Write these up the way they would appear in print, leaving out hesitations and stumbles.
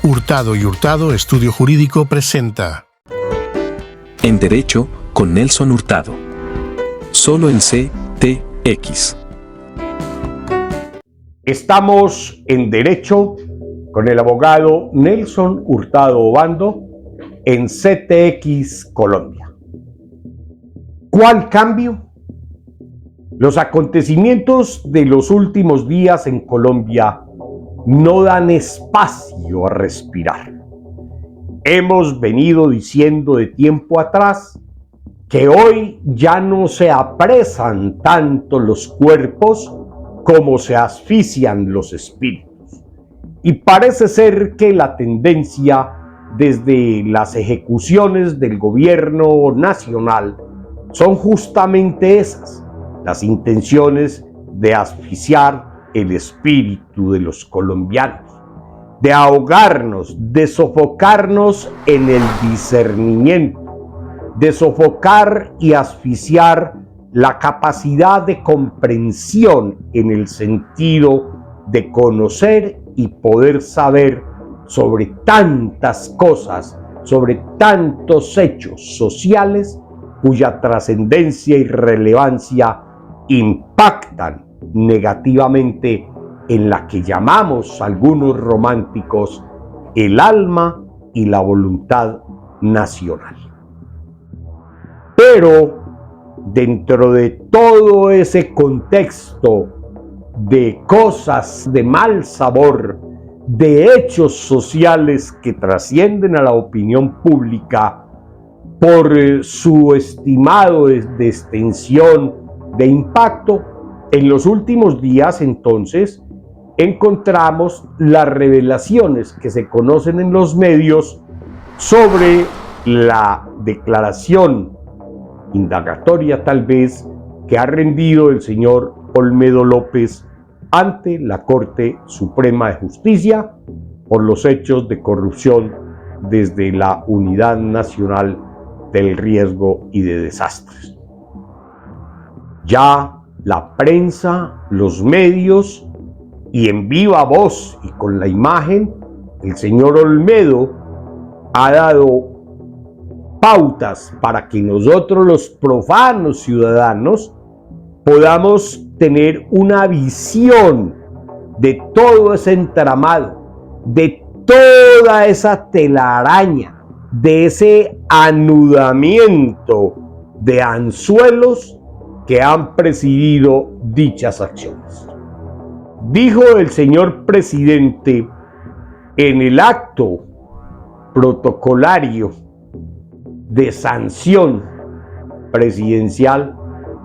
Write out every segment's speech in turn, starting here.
Hurtado y Hurtado Estudio Jurídico presenta En Derecho con Nelson Hurtado. Solo en CTX. Estamos en Derecho con el abogado Nelson Hurtado Obando en CTX Colombia. ¿Cuál cambio? Los acontecimientos de los últimos días en Colombia no dan espacio a respirar. Hemos venido diciendo de tiempo atrás que hoy ya no se apresan tanto los cuerpos como se asfixian los espíritus. Y parece ser que la tendencia desde las ejecuciones del gobierno nacional son justamente esas, las intenciones de asfixiar el espíritu de los colombianos, de ahogarnos, de sofocarnos en el discernimiento, de sofocar y asfixiar la capacidad de comprensión en el sentido de conocer y poder saber sobre tantas cosas, sobre tantos hechos sociales cuya trascendencia y relevancia impactan negativamente en la que llamamos algunos románticos el alma y la voluntad nacional. Pero dentro de todo ese contexto de cosas de mal sabor, de hechos sociales que trascienden a la opinión pública por su estimado de extensión, de impacto, en los últimos días entonces encontramos las revelaciones que se conocen en los medios sobre la declaración indagatoria tal vez que ha rendido el señor Olmedo López ante la Corte Suprema de Justicia por los hechos de corrupción desde la Unidad Nacional del Riesgo y de Desastres. Ya la prensa, los medios y en viva voz y con la imagen, el señor Olmedo ha dado pautas para que nosotros los profanos ciudadanos podamos tener una visión de todo ese entramado, de toda esa telaraña, de ese anudamiento de anzuelos que han presidido dichas acciones. Dijo el señor presidente en el acto protocolario de sanción presidencial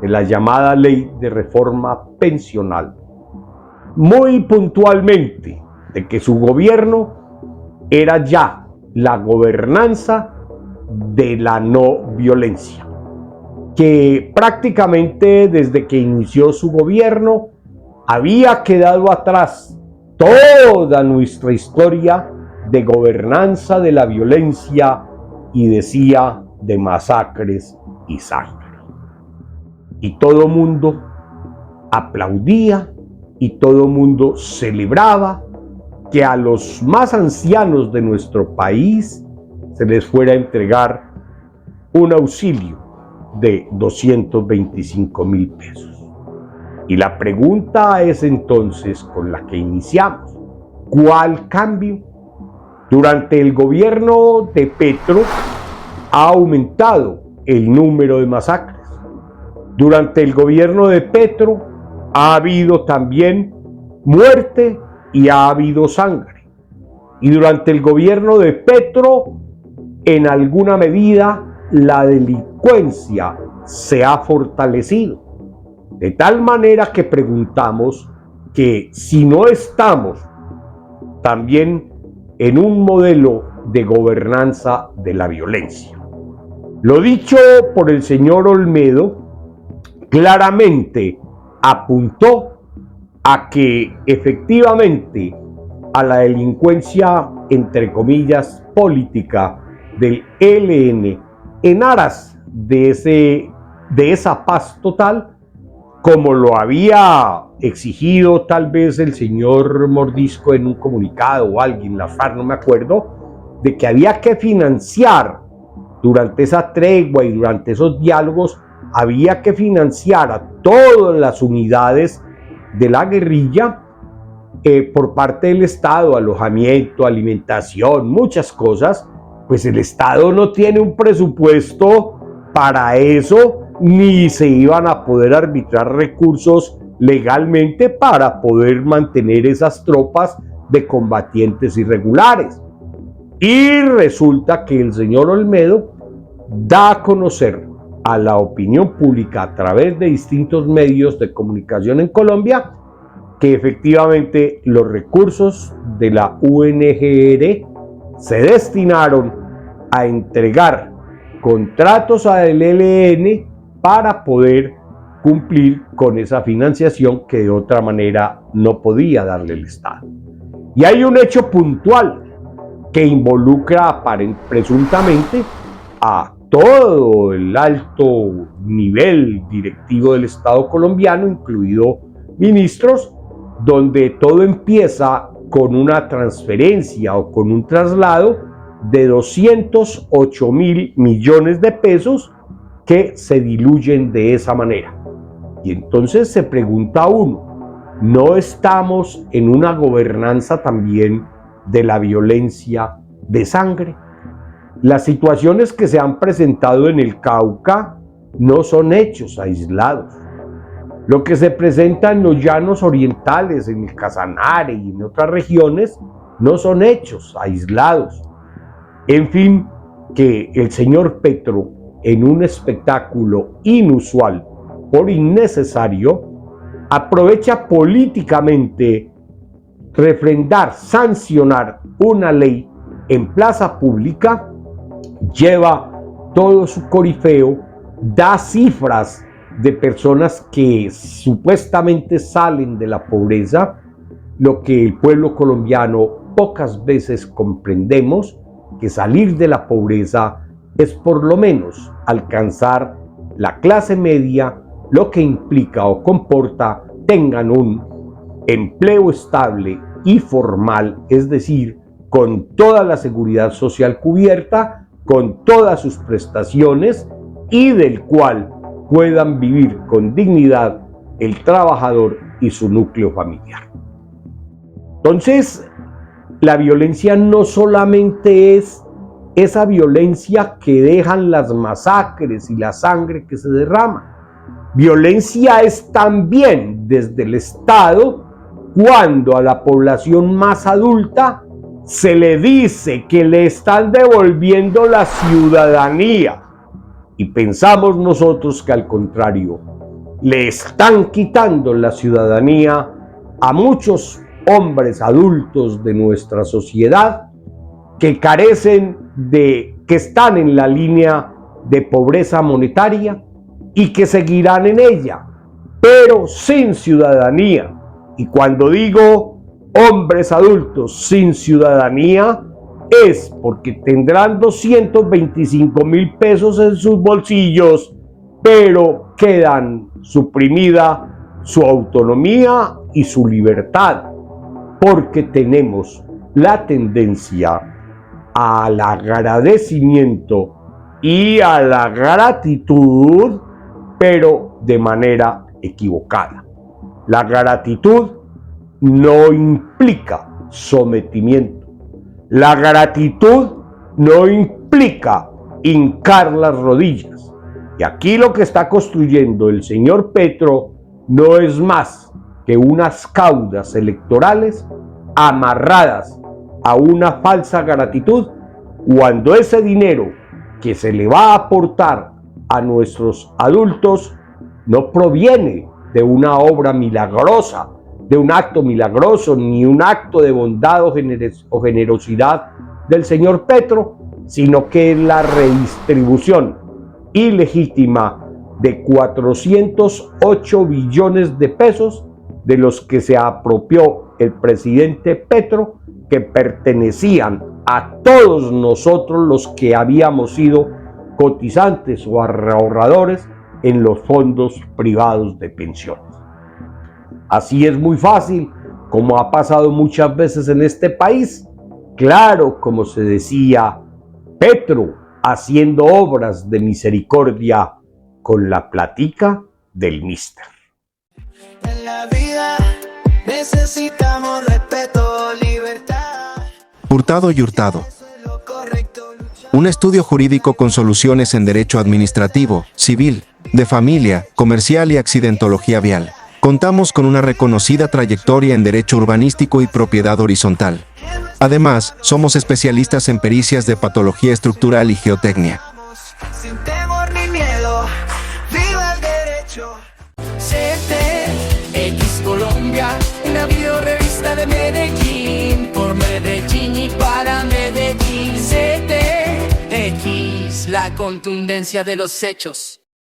de la llamada ley de reforma pensional, muy puntualmente de que su gobierno era ya la gobernanza de la no violencia, que prácticamente desde que inició su gobierno había quedado atrás toda nuestra historia de gobernanza de la violencia y decía de masacres y sangre. Y todo mundo aplaudía y todo mundo celebraba que a los más ancianos de nuestro país se les fuera a entregar un auxilio de 225,000 pesos. Y la pregunta es entonces con la que iniciamos: ¿cuál cambio? Durante el gobierno de Petro ha aumentado el número de masacres. Durante el gobierno de Petro ha habido también muerte y ha habido sangre. Y durante el gobierno de Petro, en alguna medida, la delincuencia se ha fortalecido. De tal manera que preguntamos que si no estamos también en un modelo de gobernanza de la violencia. Lo dicho por el señor Olmedo claramente apuntó a que efectivamente a la delincuencia, entre comillas, política del ELN en aras de esa paz total, como lo había exigido tal vez el señor Mordisco en un comunicado o alguien, la FARC, no me acuerdo, de que había que financiar durante esa tregua y durante esos diálogos, había que financiar a todas las unidades de la guerrilla por parte del Estado, alojamiento, alimentación, muchas cosas. Pues el Estado no tiene un presupuesto para eso, ni se iban a poder arbitrar recursos legalmente para poder mantener esas tropas de combatientes irregulares. Y resulta que el señor Olmedo da a conocer a la opinión pública a través de distintos medios de comunicación en Colombia que efectivamente los recursos de la UNGR se destinaron a entregar contratos al ELN para poder cumplir con esa financiación que de otra manera no podía darle el Estado. Y hay un hecho puntual que involucra presuntamente a todo el alto nivel directivo del Estado colombiano, incluido ministros, donde todo empieza con una transferencia o con un traslado de 208.000 millones de pesos que se diluyen de esa manera. Y entonces se pregunta uno, ¿no estamos en una gobernanza también de la violencia de sangre? Las situaciones que se han presentado en el Cauca no son hechos aislados. Lo que se presenta en los llanos orientales, en el Casanare y en otras regiones, no son hechos aislados. En fin, que el señor Petro, en un espectáculo inusual por innecesario, aprovecha políticamente refrendar, sancionar una ley en plaza pública, lleva todo su corifeo, da cifras de personas que supuestamente salen de la pobreza, lo que el pueblo colombiano pocas veces comprendemos, que salir de la pobreza es por lo menos alcanzar la clase media, lo que implica o comporta tengan un empleo estable y formal, es decir, con toda la seguridad social cubierta, con todas sus prestaciones y del cual puedan vivir con dignidad el trabajador y su núcleo familiar. Entonces, la violencia no solamente es esa violencia que dejan las masacres y la sangre que se derrama. Violencia es también desde el Estado cuando a la población más adulta se le dice que le están devolviendo la ciudadanía y pensamos nosotros que al contrario, le están quitando la ciudadanía a muchos hombres adultos de nuestra sociedad que carecen que están en la línea de pobreza monetaria y que seguirán en ella, pero sin ciudadanía. Y cuando digo hombres adultos sin ciudadanía, es porque tendrán 225.000 pesos en sus bolsillos, pero quedan suprimida su autonomía y su libertad, porque tenemos la tendencia al agradecimiento y a la gratitud, pero de manera equivocada. La gratitud no implica sometimiento. La gratitud no implica hincar las rodillas. Y aquí lo que está construyendo el señor Petro no es más que unas caudas electorales amarradas a una falsa gratitud, cuando ese dinero que se le va a aportar a nuestros adultos no proviene de una obra milagrosa, de un acto milagroso, ni un acto de bondad o generosidad del señor Petro, sino que es la redistribución ilegítima de 408 billones de pesos de los que se apropió el presidente Petro, que pertenecían a todos nosotros los que habíamos sido cotizantes o ahorradores en los fondos privados de pensiones. Así es muy fácil, como ha pasado muchas veces en este país. Claro, como se decía, Petro haciendo obras de misericordia con la platica del mister. En la vida necesitamos respeto, libertad. Hurtado y Hurtado. Un estudio jurídico con soluciones en derecho administrativo, civil, de familia, comercial y accidentología vial. Contamos con una reconocida trayectoria en derecho urbanístico y propiedad horizontal. Además, somos especialistas en pericias de patología estructural y geotecnia. Sin temor ni miedo, viva el derecho. CTX Colombia, una videorevista de Medellín, por Medellín y para Medellín. CTX, la contundencia de los hechos.